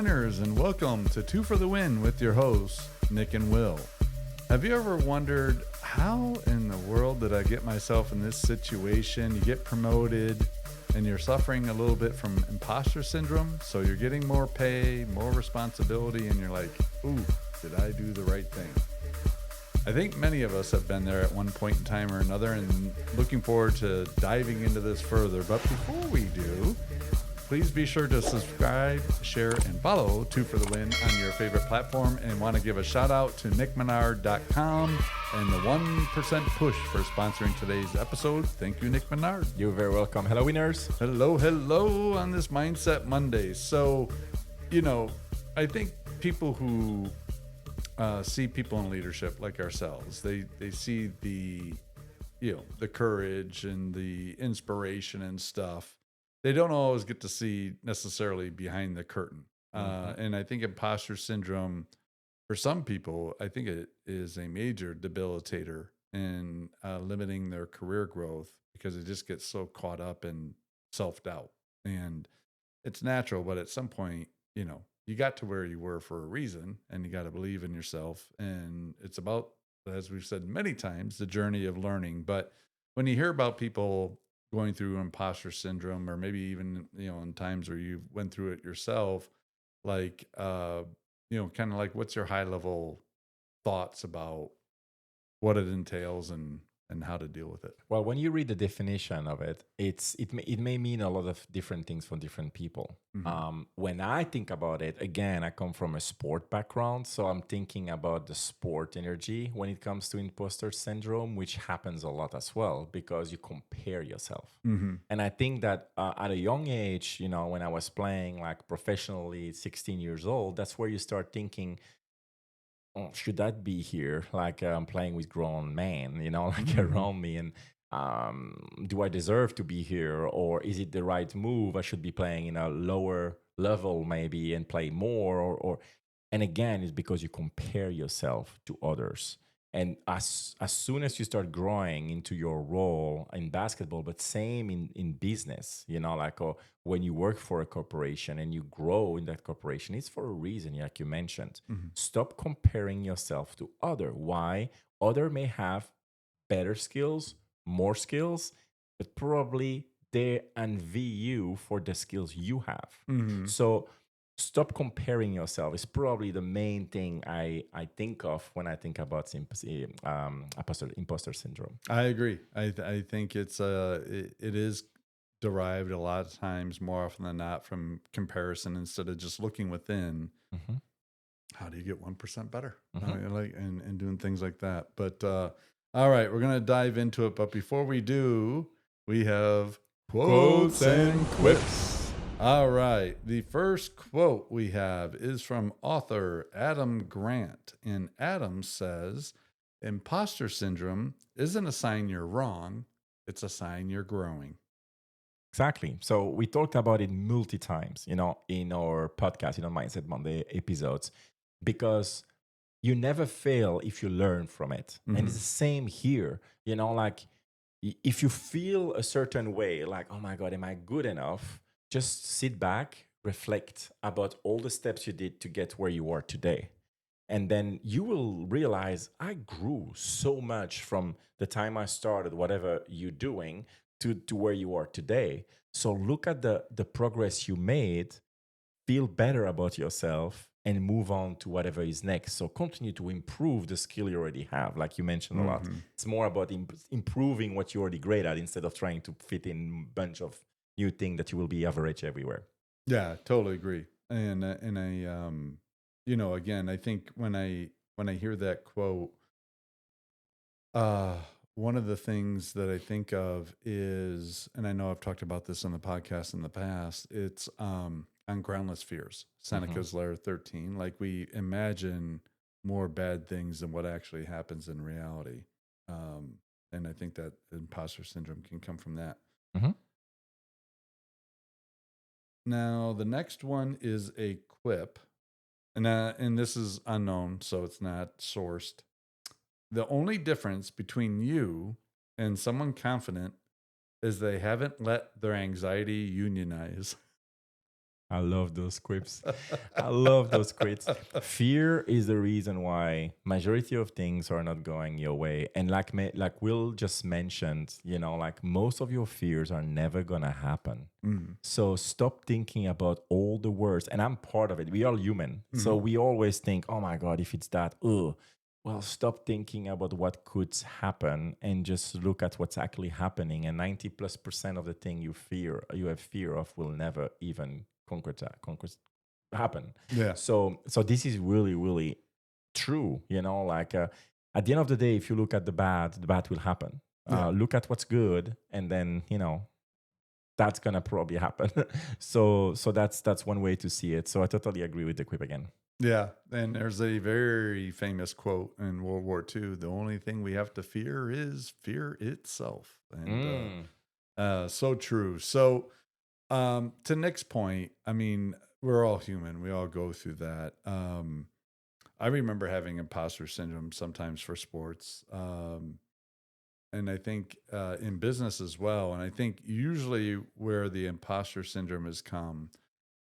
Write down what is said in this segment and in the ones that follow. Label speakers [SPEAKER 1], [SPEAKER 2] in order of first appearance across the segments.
[SPEAKER 1] winners, and welcome to Two for the Win with your hosts, Nick and Will. Have you ever wondered, how in the world did I get myself in this situation? You get promoted and you're suffering a little bit from imposter syndrome. So you're getting more pay, more responsibility, and you're like, ooh, did I do the right thing? I think many of us have been there at one point in time or another, and looking forward to diving into this further. But before we do, please be sure to subscribe, share, and follow Two for the Win on your favorite platform. And want to give a shout out to nickmenard.com and the 1% Push for sponsoring today's episode. Thank you, Nick Menard.
[SPEAKER 2] You're very welcome. Hello, winners.
[SPEAKER 1] Hello on this Mindset Monday. So, I think people who see people in leadership like ourselves, they see the courage and the inspiration and stuff. They don't always get to see necessarily behind the curtain. And I think imposter syndrome, for some people, I think it is a major debilitator in limiting their career growth, because it just gets so caught up in self-doubt. And it's natural, but at some point, you got to where you were for a reason, and you got to believe in yourself. And it's about, as we've said many times, the journey of learning. But when you hear about people going through imposter syndrome, or maybe even, in times where you went through it yourself, like, kind of like, what's your high level thoughts about what it entails and how to deal with it?
[SPEAKER 2] Well, when you read the definition of it, it may mean a lot of different things for different people. When I think about it, again, I come from a sport background, so I'm thinking about the sport energy when it comes to imposter syndrome, which happens a lot as well because you compare yourself. And I think that at a young age, when I was playing like professionally, 16 years old, that's where you start thinking, oh, should I be here? Like I'm playing with grown men, like around me, and do I deserve to be here, or is it the right move? I should be playing in a lower level maybe and play more, and again, it's because you compare yourself to others. And as soon as you start growing into your role in basketball, but same in business, when you work for a corporation and you grow in that corporation, it's for a reason, like you mentioned. Stop comparing yourself to other. Why? Other may have better skills, more skills, but probably they envy you for the skills you have. So stop comparing yourself is probably the main thing I think of when I think about imposter syndrome.
[SPEAKER 1] I agree. I think it is derived a lot of times, more often than not, from comparison instead of just looking within. How do you get 1% better? And doing things like that. But all right, we're gonna dive into it. But before we do, we have quotes and quips. All right. The first quote we have is from author Adam Grant. And Adam says, imposter syndrome isn't a sign you're wrong. It's a sign you're growing.
[SPEAKER 2] Exactly. So we talked about it multi times, in our podcast, Mindset Monday episodes, because you never fail if you learn from it. And it's the same here, like if you feel a certain way, like, oh my God, am I good enough? Just sit back, reflect about all the steps you did to get where you are today. And then you will realize I grew so much from the time I started, whatever you're doing, to where you are today. So look at the progress you made, feel better about yourself, and move on to whatever is next. So continue to improve the skill you already have, like you mentioned a lot. It's more about improving what you're already great at instead of trying to fit in a bunch of new thing that you will be average everywhere.
[SPEAKER 1] Yeah, totally agree. And I, again, I think when I hear that quote, one of the things that I think of is, and I know I've talked about this on the podcast in the past, it's on groundless fears, Seneca's Law 13. Like, we imagine more bad things than what actually happens in reality. And I think that imposter syndrome can come from that. Now, the next one is a quip, and this is unknown, so it's not sourced. The only difference between you and someone confident is they haven't let their anxiety unionize.
[SPEAKER 2] I love those quips. I love those quits. Fear is the reason why majority of things are not going your way. And like Will just mentioned, like most of your fears are never gonna happen.
[SPEAKER 1] Mm.
[SPEAKER 2] So stop thinking about all the worst. And I'm part of it. We are human. So
[SPEAKER 1] Mhm.
[SPEAKER 2] we always think, oh my God, if it's that, ugh. Well, stop thinking about what could happen and just look at what's actually happening. And 90+% of the thing you have fear of will never even happen.
[SPEAKER 1] Yeah.
[SPEAKER 2] So this is really, really true. Like at the end of the day, if you look at the bad will happen.
[SPEAKER 1] Yeah.
[SPEAKER 2] Look at what's good, and then that's gonna probably happen. So that's one way to see it. So I totally agree with the quip again.
[SPEAKER 1] Yeah. And there's a very famous quote in World War II: the only thing we have to fear is fear itself. And
[SPEAKER 2] Mm.
[SPEAKER 1] so true. So to Nick's point, I mean, we're all human. We all go through that. I remember having imposter syndrome sometimes for sports. And I think in business as well. And I think usually where the imposter syndrome has come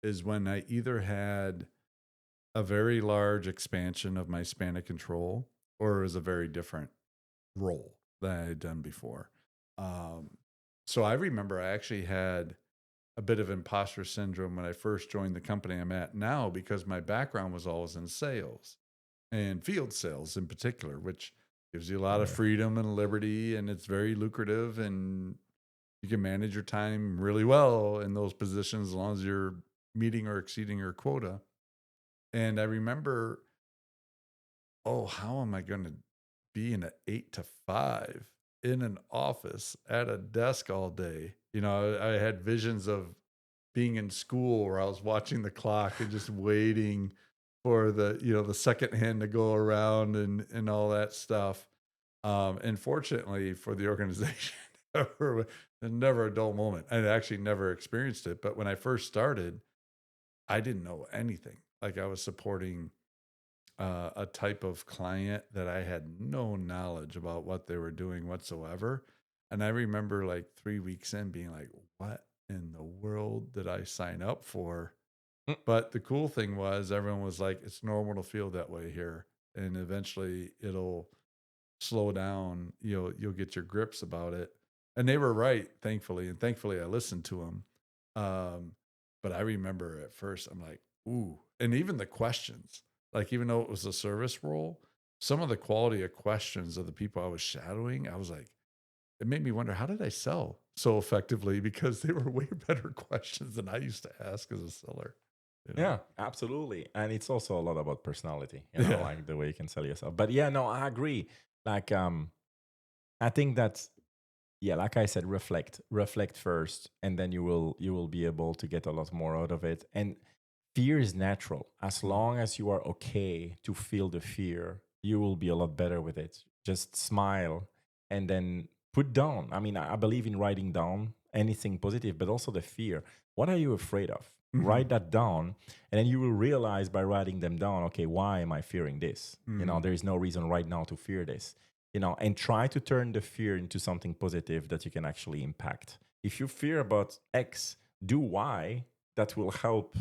[SPEAKER 1] is when I either had a very large expansion of my span of control or it was a very different role that I had done before. Um, so I remember I actually had a bit of imposter syndrome when I first joined the company I'm at now because my background was always in sales and field sales in particular, which gives you a lot of
[SPEAKER 2] Yeah.
[SPEAKER 1] freedom and liberty, and it's very lucrative, and you can manage your time really well in those positions as long as you're meeting or exceeding your quota. And I remember, oh, how am I going to be in an 8 to 5 in an office at a desk all day? I had visions of being in school where I was watching the clock and just waiting for the second hand to go around and all that stuff. And fortunately for the organization, never a dull moment. I actually never experienced it. But when I first started, I didn't know anything. Like I was supporting a type of client that I had no knowledge about what they were doing whatsoever. And I remember like 3 weeks in being like, what in the world did I sign up for?
[SPEAKER 2] Mm.
[SPEAKER 1] But the cool thing was everyone was like, it's normal to feel that way here. And eventually it'll slow down. You'll get your grips about it. And they were right, thankfully. And thankfully I listened to them. But I remember at first I'm like, ooh, and even the questions, like even though it was a service role, some of the quality of questions of the people I was shadowing, I was like, it made me wonder, how did I sell so effectively? Because they were way better questions than I used to ask as a seller. You know?
[SPEAKER 2] Yeah, absolutely. And it's also a lot about personality,
[SPEAKER 1] Yeah.
[SPEAKER 2] like the way you can sell yourself. But yeah, no, I agree. Like I think that, yeah, like I said, reflect first, and then you will be able to get a lot more out of it. And fear is natural. As
[SPEAKER 1] Mm.
[SPEAKER 2] long as you are okay to feel the fear, you will be a lot better with it. Just smile and then put down. I mean, I believe in writing down anything positive, but also the fear. What are you afraid of?
[SPEAKER 1] Mhm.
[SPEAKER 2] Write that down, and then you will realize by writing them down, okay, why am I fearing this?
[SPEAKER 1] Mm.
[SPEAKER 2] There is no reason right now to fear this. And try to turn the fear into something positive that you can actually impact. If you fear about X, do Y that will help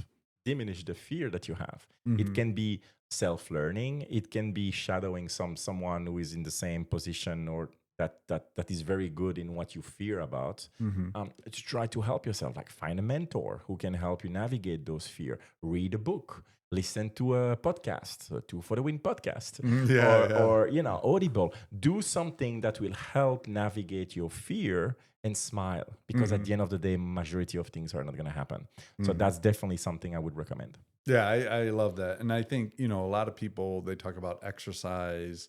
[SPEAKER 2] diminish the fear that you have. It
[SPEAKER 1] Mhm.
[SPEAKER 2] can be self-learning. It can be shadowing someone who is in the same position or that is very good in what you fear about.
[SPEAKER 1] Mhm.
[SPEAKER 2] To try to help yourself, like find a mentor who can help you navigate those fear. Read a book. Listen to a podcast, to For the Win podcast,
[SPEAKER 1] Yeah, yeah.
[SPEAKER 2] or Audible. Do something that will help navigate your fear and smile, because at
[SPEAKER 1] Mhm.
[SPEAKER 2] the end of the day, majority of things are not going to happen. So
[SPEAKER 1] Mhm.
[SPEAKER 2] that's definitely something I would recommend.
[SPEAKER 1] Yeah, I love that. And I think, a lot of people, they talk about exercise,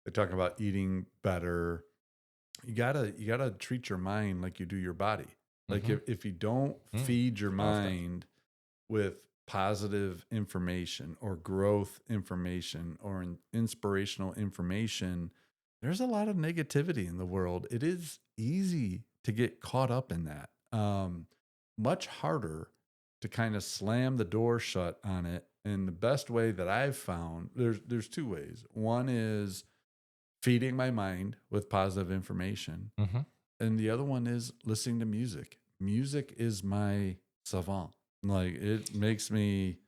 [SPEAKER 1] they talk about eating better. You gotta treat your mind like you do your body. Like
[SPEAKER 2] Mm-hmm.
[SPEAKER 1] if you don't feed your
[SPEAKER 2] Love that.
[SPEAKER 1] mind with positive information or growth information or inspirational information, there's a lot of negativity in the world. It is easy to get caught up in that. Much harder to kind of slam the door shut on it. And the best way that I've found, there's two ways. One is feeding my mind with positive information,
[SPEAKER 2] Mm-hmm.
[SPEAKER 1] and the other one is listening to music. Music is my savant. Like it makes me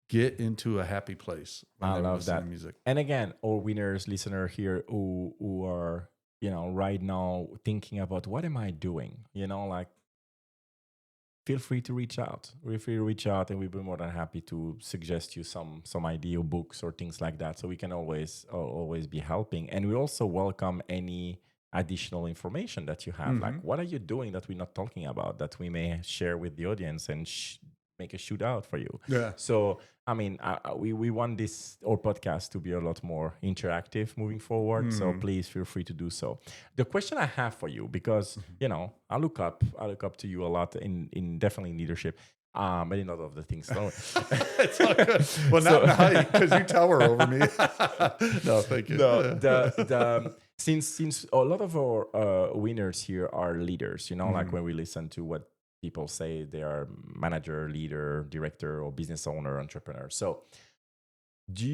[SPEAKER 1] get into a happy place
[SPEAKER 2] I
[SPEAKER 1] when I'm
[SPEAKER 2] love
[SPEAKER 1] listening
[SPEAKER 2] that.
[SPEAKER 1] to music.
[SPEAKER 2] And again, all winners, listener here who are, right now thinking about what am I doing? Like feel free to reach out. Feel free to reach out, and we'll be more than happy to suggest you some ideal books or things like that. So we can always be helping, and we also welcome any additional information that you have.
[SPEAKER 1] Hmm.
[SPEAKER 2] Like, what are you doing that we're not talking about that we may share with the audience and make a shootout for you?
[SPEAKER 1] Yeah.
[SPEAKER 2] So, I mean, we want this our podcast to be a lot more interactive moving forward. So
[SPEAKER 1] Hmm.
[SPEAKER 2] please feel free to do so. The question I have for you, because I look up to you a lot in definitely in leadership, and in other of the things. So,
[SPEAKER 1] It's all good. Well, not in height because you tower over me. No, thank you.
[SPEAKER 2] no, the since a lot of our winners here are leaders, like
[SPEAKER 1] Mhm.
[SPEAKER 2] when we listen to what people say, they are manager, leader, director, or business owner, entrepreneur. So do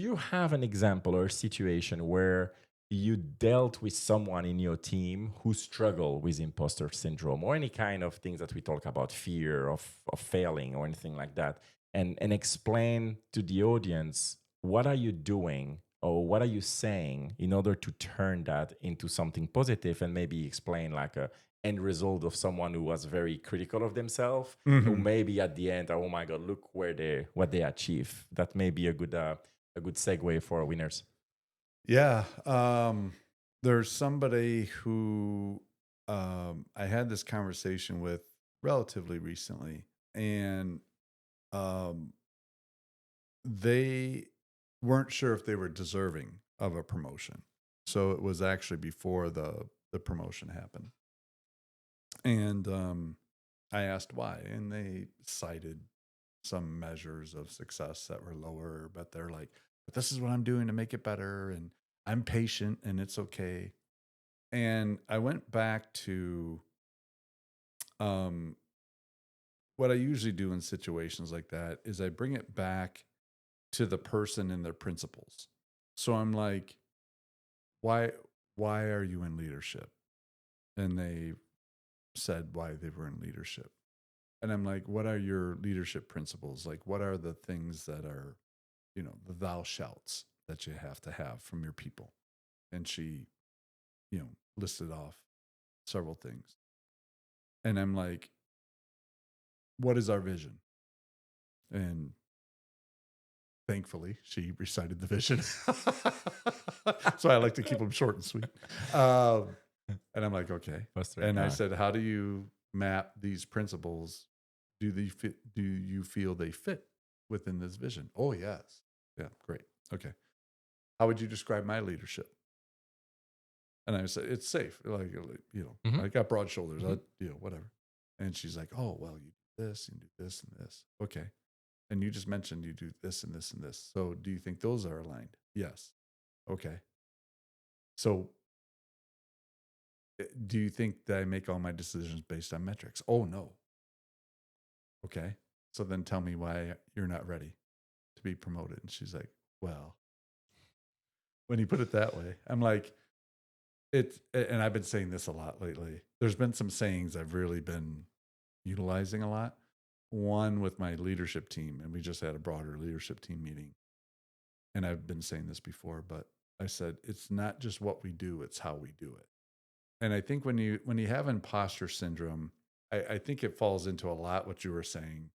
[SPEAKER 2] you have an example or a situation where you dealt with someone in your team who struggle with imposter syndrome or any kind of things that we talk about, fear of failing or anything like that, and explain to the audience what are you doing or what are you saying in order to turn that into something positive, and maybe explain like a end result of someone who was very critical of themselves, who
[SPEAKER 1] Mhm.
[SPEAKER 2] maybe at the end, oh my god, look what they achieve. That may be a good segue for our winners.
[SPEAKER 1] Yeah. There's somebody who I had this conversation with relatively recently, and um, they weren't sure if they were deserving of a promotion. So it was actually before the promotion happened. And I asked why, and they cited some measures of success that were lower, but they're like, but this is what I'm doing to make it better, and I'm patient, and it's okay. And I went back to um, what I usually do in situations like that is I bring it back to the person and their principles. So I'm like, why why are you in leadership? And they said why they were in leadership. And I'm like, what are your leadership principles? Like, what are the things that are, the thou shalts that you have to have from your people? And she, listed off several things. And I'm like, what is our vision? And thankfully, she recited the vision. So I like to keep them short and sweet. Um, and I'm like, okay.
[SPEAKER 2] Buster,
[SPEAKER 1] And I
[SPEAKER 2] yeah.
[SPEAKER 1] said, how do you map these principles? Do you feel they fit within this vision? Oh, yes. Yeah, great. Okay. How would you describe my leadership? And I said, it's safe. Like,
[SPEAKER 2] Hmm.
[SPEAKER 1] I got broad shoulders.
[SPEAKER 2] Hmm.
[SPEAKER 1] Whatever. And she's like, oh, well, you do this and do this and this. Okay. And you just mentioned you do this and this and this. So do you think those are aligned? Yes. Okay. So do you think that I make all my decisions based on metrics? Oh, no. Okay. So then tell me why you're not ready to be promoted. And she's like, well, when you put it that way, I'm like, and I've been saying this a lot lately. There's been some sayings I've really been utilizing a lot. One with my leadership team, and we just had a broader leadership team meeting. And I've been saying this before, but I said, it's not just what we do, it's how we do it. And I think when you have imposter syndrome, I think it falls into a lot what you were saying.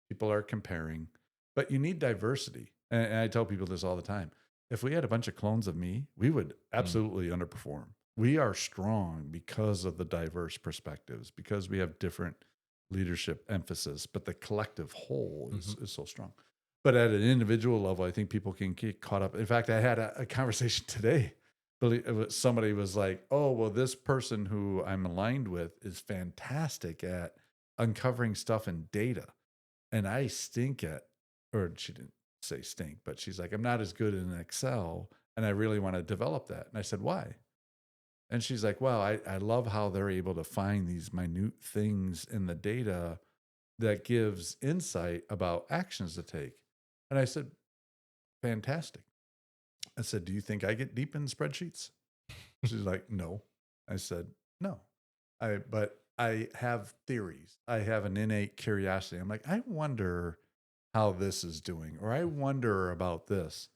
[SPEAKER 1] People are comparing, but you need diversity. And I tell people this all the time. If we had a bunch of clones of me, we would
[SPEAKER 2] Mm.
[SPEAKER 1] absolutely underperform. We are strong because of the diverse perspectives, because we have different leadership emphasis, but the collective whole
[SPEAKER 2] Hmm.
[SPEAKER 1] is so strong. But at an individual level, I think people can get caught up. In fact, I had a conversation today. Somebody was like, oh, well, this person who I'm aligned with is fantastic at uncovering stuff in data. And I stink at, or she didn't say stink, but she's like, I'm not as good in Excel. And I really want to develop that. And I said, why? And she's like, well, I love how they're able to find these minute things in the data that gives insight about actions to take. And I said, fantastic. I said, do you think I get deep in spreadsheets? She's like, no. I said, no. But I have theories. I have an innate curiosity. I'm like, I wonder how this is doing, or I wonder about this.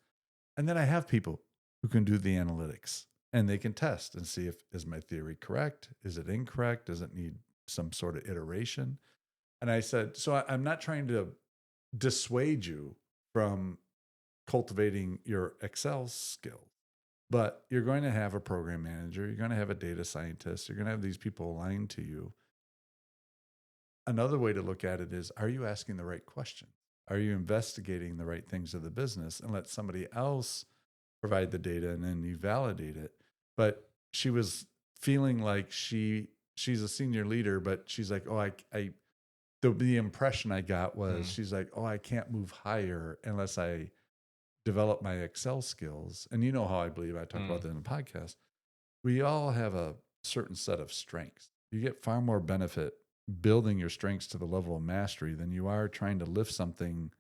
[SPEAKER 1] And then I have people who can do the analytics and they can test and see if is my theory correct? Is it incorrect? Does it need some sort of iteration? And I said, so I'm not trying to dissuade you from cultivating your Excel skills, but you're going to have a program manager, you're going to have a data scientist, you're going to have these people aligned to you. Another way to look at it is, are you asking the right questions? Are you investigating the right things of the business, and let somebody else provide the data and then you validate it? But she was feeling like she's a senior leader, but she's like, oh, I the impression I got was she's like, oh, I can't move higher unless I develop my Excel skills. And you know how I believe, I talk about that in the podcast. We all have a certain set of strengths. You get far more benefit building your strengths to the level of mastery than you are trying to lift something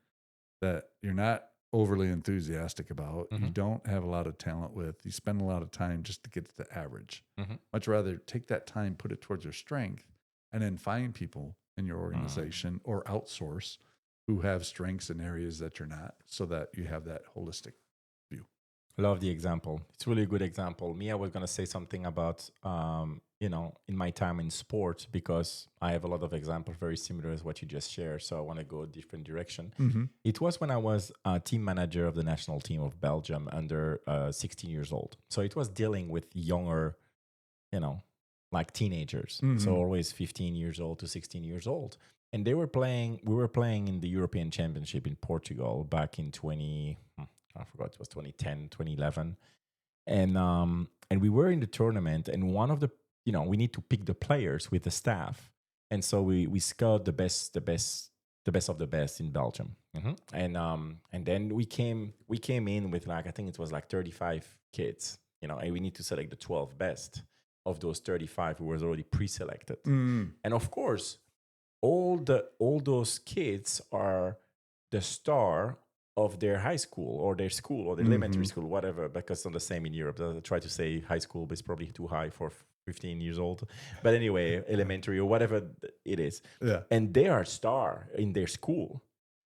[SPEAKER 1] that you're not overly enthusiastic about. You don't have a lot of talent with. You spend a lot of time just to get to the average. Much rather take that time, put it towards your strength, and then find people in your organization or outsource who have strengths in areas that you're not, so that you have that holistic view.
[SPEAKER 2] Love the example. It's really a good example. Me, I was going to say something about, in my time in sport, because I have a lot of examples very similar as what you just shared. So I want to go a different direction. It was when I was a team manager of the national team of Belgium under 16 years old. So it was dealing with younger, like teenagers. So always 15 years old to 16 years old. And we were playing in the European Championship in Portugal back in I forgot, it was 2010, 2011. And we were in the tournament, and one of the, we need to pick the players with the staff. And so we scout the best of the best in Belgium. And then we came in with, like, I think it was like 35 kids, and we need to select the 12 best of those 35 who was already pre-selected. And of course, all those kids are the star of their high school or their school or the elementary school, whatever, because it's the same in Europe. I try to say high school, but it's probably too high for 15 years old. But anyway, elementary or whatever it is.
[SPEAKER 1] Yeah.
[SPEAKER 2] And they are star in their school.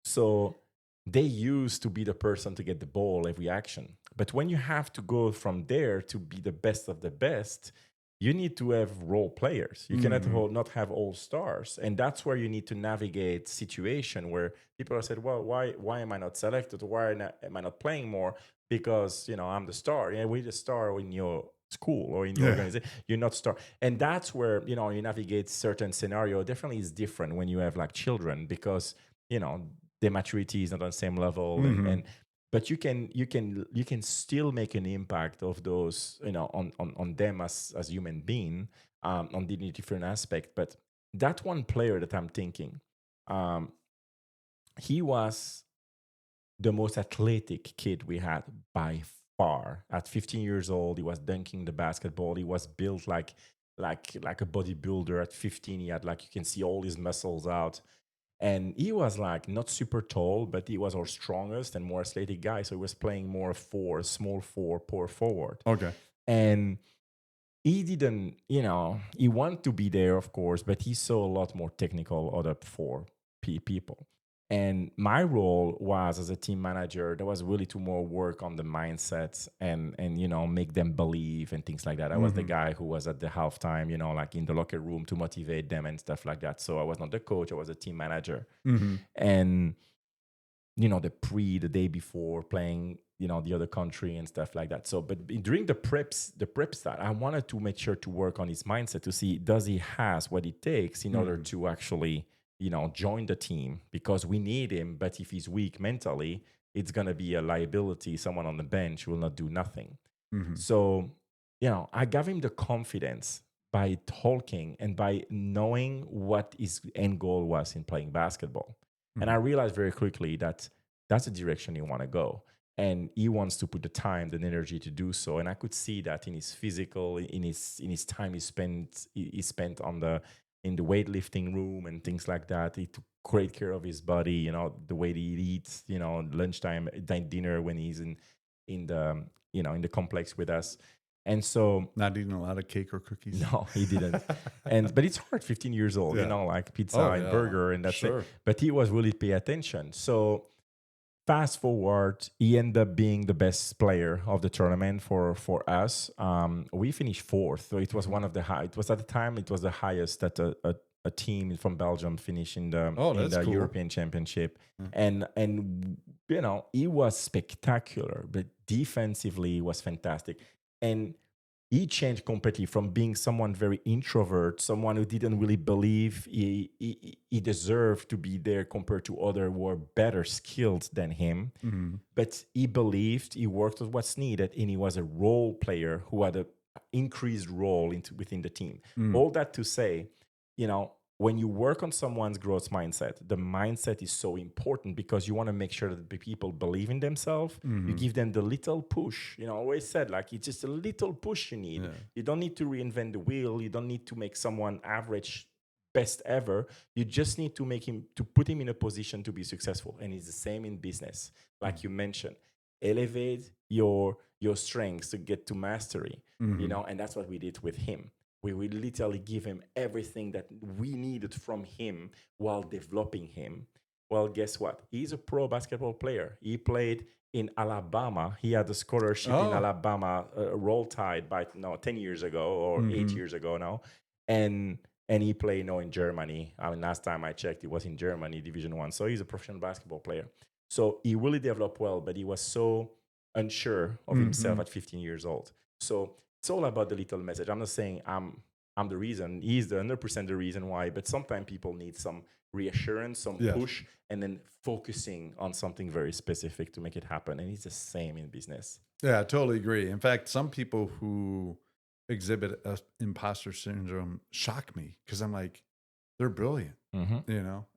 [SPEAKER 2] So they used to be the person to get the ball every action. But when you have to go from there to be the best of the best, you need to have role players. You cannot not have all stars. And that's where you need to navigate situation where people have said, well, why am I not selected? Why am I not playing more? Because, I'm the star. Yeah, we're the star in your school or in your organization. You're not star. And that's where, you navigate certain scenario. Definitely is different when you have like children, because, their maturity is not on the same level. But you can still make an impact of those, on them as human being, on the different aspect. But that one player that I'm thinking, he was the most athletic kid we had by far. At 15 years old, he was dunking the basketball. He was built like a bodybuilder. At 15, he had, like, you can see all his muscles out. And he was like not super tall, but he was our strongest and more athletic guy. So he was playing more small four, power forward.
[SPEAKER 1] Okay.
[SPEAKER 2] And he didn't, he wanted to be there, of course, but he saw a lot more technical other four people. And my role was, as a team manager, there was really to more work on the mindsets and make them believe and things like that. I was the guy who was at the halftime, like in the locker room to motivate them and stuff like that. So I was not the coach, I was a team manager. And the day before playing, the other country and stuff like that. So, but during the prep start, I wanted to make sure to work on his mindset to see, does he has what it takes in order to actually, join the team, because we need him. But if he's weak mentally, it's going to be a liability. Someone on the bench will not do nothing. So, I gave him the confidence by talking and by knowing what his end goal was in playing basketball. And I realized very quickly that that's the direction you want to go. And he wants to put the time, the energy to do so. And I could see that in his physical, in his time he spent in the weightlifting room and things like that. He took great care of his body, the way he eats, lunchtime, dinner when he's in the complex with us. And so
[SPEAKER 1] Not eating a lot of cake or cookies.
[SPEAKER 2] no, he didn't. But it's hard, 15 years old,
[SPEAKER 1] Yeah.
[SPEAKER 2] like pizza
[SPEAKER 1] Oh
[SPEAKER 2] and
[SPEAKER 1] yeah.
[SPEAKER 2] burger, and that's it.
[SPEAKER 1] Sure.
[SPEAKER 2] But he was really pay attention. So fast forward, he ended up being the best player of the tournament for us. We finished fourth, so it was
[SPEAKER 1] Mhm.
[SPEAKER 2] one of the high. It was at the time it was the highest that a team from Belgium finished
[SPEAKER 1] Oh,
[SPEAKER 2] in
[SPEAKER 1] that's
[SPEAKER 2] the
[SPEAKER 1] cool.
[SPEAKER 2] European Championship,
[SPEAKER 1] Yeah.
[SPEAKER 2] and he was spectacular, but defensively he was fantastic, and he changed completely from being someone very introvert, someone who didn't really believe he deserved to be there compared to others who were better skilled than him.
[SPEAKER 1] Mhm.
[SPEAKER 2] But he believed, he worked with what's needed, and he was a role player who had a increased role within the team.
[SPEAKER 1] Mm.
[SPEAKER 2] All that to say, when you work on someone's growth mindset, the mindset is so important because you want to make sure that the people believe in themselves. You
[SPEAKER 1] Mhm.
[SPEAKER 2] give them the little push. Always said, like, it's just a little push you need.
[SPEAKER 1] Yeah.
[SPEAKER 2] You don't need to reinvent the wheel. You don't need to make someone average best ever. You just need to put him in a position to be successful. And it's the same in business. Like you mentioned, elevate your strengths to get to mastery,
[SPEAKER 1] Mhm.
[SPEAKER 2] and that's what we did with him. We will literally give him everything that we needed from him while developing him. Well, guess what? He's a pro basketball player. He played in Alabama. He had a scholarship in
[SPEAKER 1] Oh.
[SPEAKER 2] Alabama, Roll Tide, by 10 years ago or 8
[SPEAKER 1] Mhm.
[SPEAKER 2] years ago now. And he played in Germany. I mean, last time I checked, he was in Germany, Division One. So he's a professional basketball player. So he really developed well, but he was so unsure of himself
[SPEAKER 1] Mhm.
[SPEAKER 2] at 15 years old. So it's all about the little message. I'm not saying I'm the reason. He's the 100% the reason why, but sometimes people need some reassurance, some
[SPEAKER 1] Yes.
[SPEAKER 2] push, and then focusing on something very specific to make it happen. And it's the same in business.
[SPEAKER 1] Yeah, I totally agree. In fact, some people who exhibit imposter syndrome shock me because I'm like, they're brilliant,
[SPEAKER 2] Mm-hmm.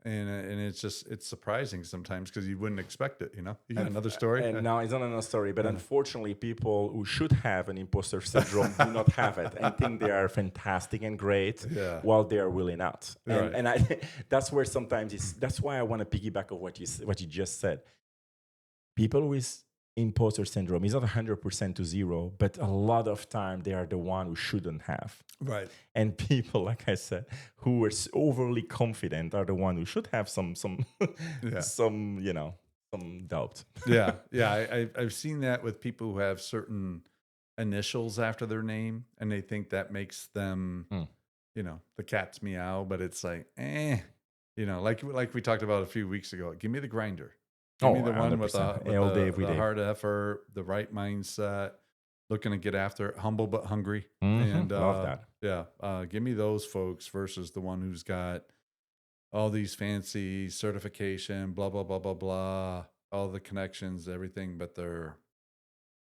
[SPEAKER 1] and it's surprising sometimes because you wouldn't expect it. You got
[SPEAKER 2] And,
[SPEAKER 1] another story?
[SPEAKER 2] and now it's not another story, but
[SPEAKER 1] Uh,
[SPEAKER 2] unfortunately, people who should have an imposter syndrome do not have it and think they are fantastic and great
[SPEAKER 1] yeah,
[SPEAKER 2] while they are really not.
[SPEAKER 1] you're
[SPEAKER 2] And
[SPEAKER 1] right.
[SPEAKER 2] and I that's where sometimes that's why I want to piggyback of what you just said. People with imposter syndrome is not 100% to zero, but a lot of time they are the one who shouldn't have.
[SPEAKER 1] Right.
[SPEAKER 2] And people, like I said, who are overly confident are the one who should have some
[SPEAKER 1] Yeah.
[SPEAKER 2] some doubt.
[SPEAKER 1] Yeah. Yeah. I've seen that with people who have certain initials after their name, and they think that makes them,
[SPEAKER 2] Hmm.
[SPEAKER 1] the cat's meow, but it's like, like we talked about a few weeks ago. Give me the grinder. Give
[SPEAKER 2] Oh,
[SPEAKER 1] me the one with
[SPEAKER 2] 100%.
[SPEAKER 1] with
[SPEAKER 2] All day,
[SPEAKER 1] the
[SPEAKER 2] every
[SPEAKER 1] the
[SPEAKER 2] day.
[SPEAKER 1] hard effort, the right mindset, looking to get after it, humble but hungry. And
[SPEAKER 2] Love that.
[SPEAKER 1] yeah, give me those folks versus the one who's got all these fancy certification, blah blah blah blah blah, all the connections, everything, but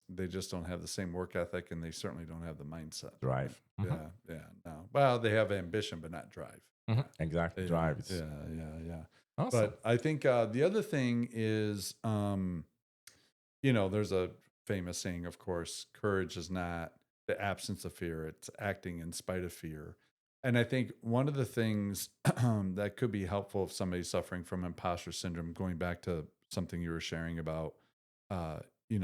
[SPEAKER 1] they just don't have the same work ethic, and they certainly don't have the mindset. Right?
[SPEAKER 2] Drive.
[SPEAKER 1] Yeah, yeah, no. Well, they have ambition, but not drive.
[SPEAKER 2] Exactly.
[SPEAKER 1] Yeah,
[SPEAKER 2] Drive. It's
[SPEAKER 1] yeah.
[SPEAKER 2] awesome.
[SPEAKER 1] But I think the other thing is, there's a famous saying, of course, courage is not the absence of fear; it's acting in spite of fear. And I think one of the things that could be helpful if somebody's suffering from imposter syndrome, going back to something you were sharing about, uh,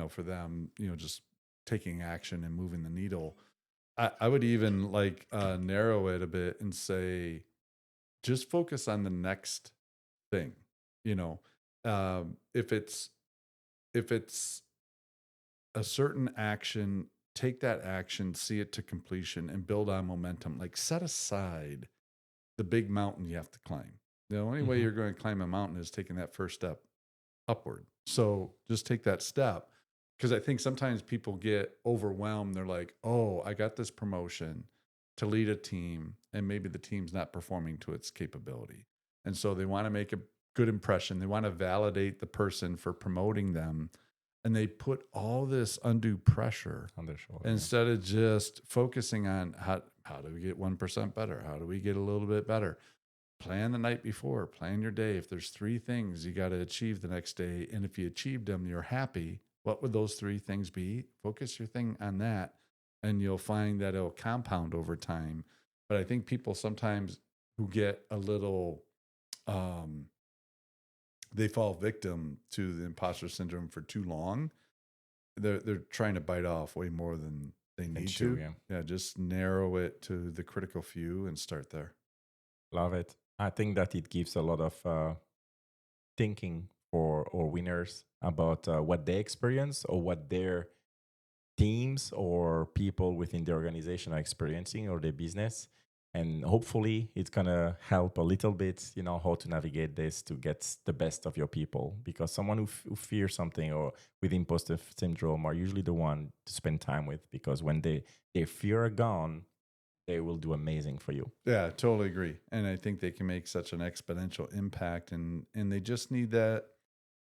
[SPEAKER 1] for them, just taking action and moving the needle. I would even like narrow it a bit and say, just focus on the next thing. You know, if it's a certain action, take that action, see it to completion, and build on momentum. Like set aside the big mountain you have to climb. The only way
[SPEAKER 2] Mhm.
[SPEAKER 1] you're going to climb a mountain is taking that first step upward. So just take that step. Because I think sometimes people get overwhelmed. They're like, oh, I got this promotion to lead a team, and maybe the team's not performing to its capability. And so they want to make a good impression. They want to validate the person for promoting them. And they put all this undue pressure
[SPEAKER 2] On their shoulder.
[SPEAKER 1] instead of just focusing on how do we get 1% better? How do we get a little bit better? Plan the night before, plan your day. If there's 3 things you got to achieve the next day, and if you achieved them, you're happy. What would those 3 things be? Focus your thing on that, and you'll find that it'll compound over time. But I think people sometimes who get a little, um, they fall victim to the imposter syndrome for too long. They're trying to bite off way more than they need
[SPEAKER 2] true,
[SPEAKER 1] to. Yeah, just narrow it to the critical few and start there.
[SPEAKER 2] Love it. I think that it gives a lot of thinking for our winners about what they experience or what their teams or people within the organization are experiencing or their business. And hopefully it's going to help a little bit, how to navigate this to get the best of your people. Because someone who fears something or with imposter syndrome are usually the one to spend time with, because when their fear are gone, they will do amazing for you.
[SPEAKER 1] Yeah, totally agree. And I think they can make such an exponential impact, and they just need that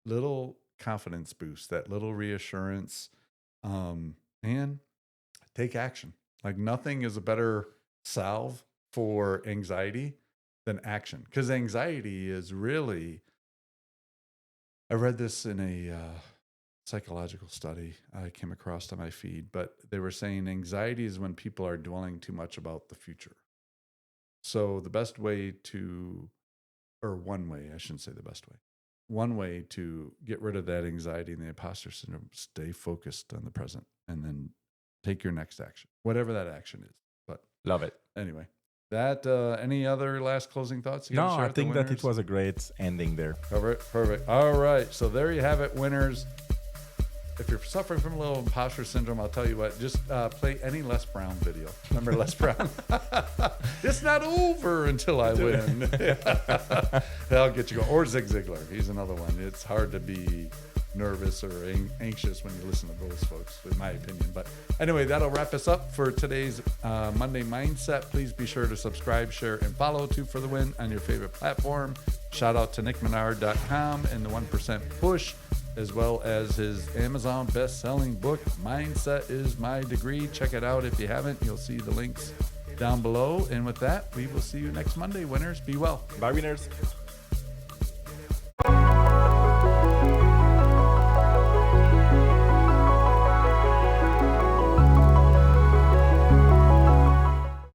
[SPEAKER 1] little confidence boost, that little reassurance, and take action. Like nothing is a better salve for anxiety than action, because anxiety is really, I read this in a psychological study I came across on my feed, but they were saying anxiety is when people are dwelling too much about the future. So the best way to, or one way, I shouldn't say the best way, one way to get rid of that anxiety and the imposter syndrome, stay focused on the present and then take your next action, whatever that action is. But
[SPEAKER 2] Love it.
[SPEAKER 1] anyway, that, any other last closing thoughts you
[SPEAKER 2] No,
[SPEAKER 1] gotta share
[SPEAKER 2] I
[SPEAKER 1] with the
[SPEAKER 2] think that it
[SPEAKER 1] winners?
[SPEAKER 2] was a great ending there.
[SPEAKER 1] Perfect. All right. So there you have it, winners. If you're suffering from a little imposter syndrome, I'll tell you what, just play any Les Brown video. Remember Les Brown? It's not over until I win. That'll get you going. Or Zig Ziglar. He's another one. It's hard to be nervous or anxious when you listen to those folks, in my opinion. But anyway, that'll wrap us up for today's Monday Mindset. Please be sure to subscribe, share, and follow Two for the Win on your favorite platform. Shout out to nickmenard.com and the 1% Push, as well as his Amazon best-selling book, Mindset is My Degree. Check it out if you haven't. You'll see the links down below. And with that, we will see you next Monday, winners. Be well.
[SPEAKER 2] Bye, winners.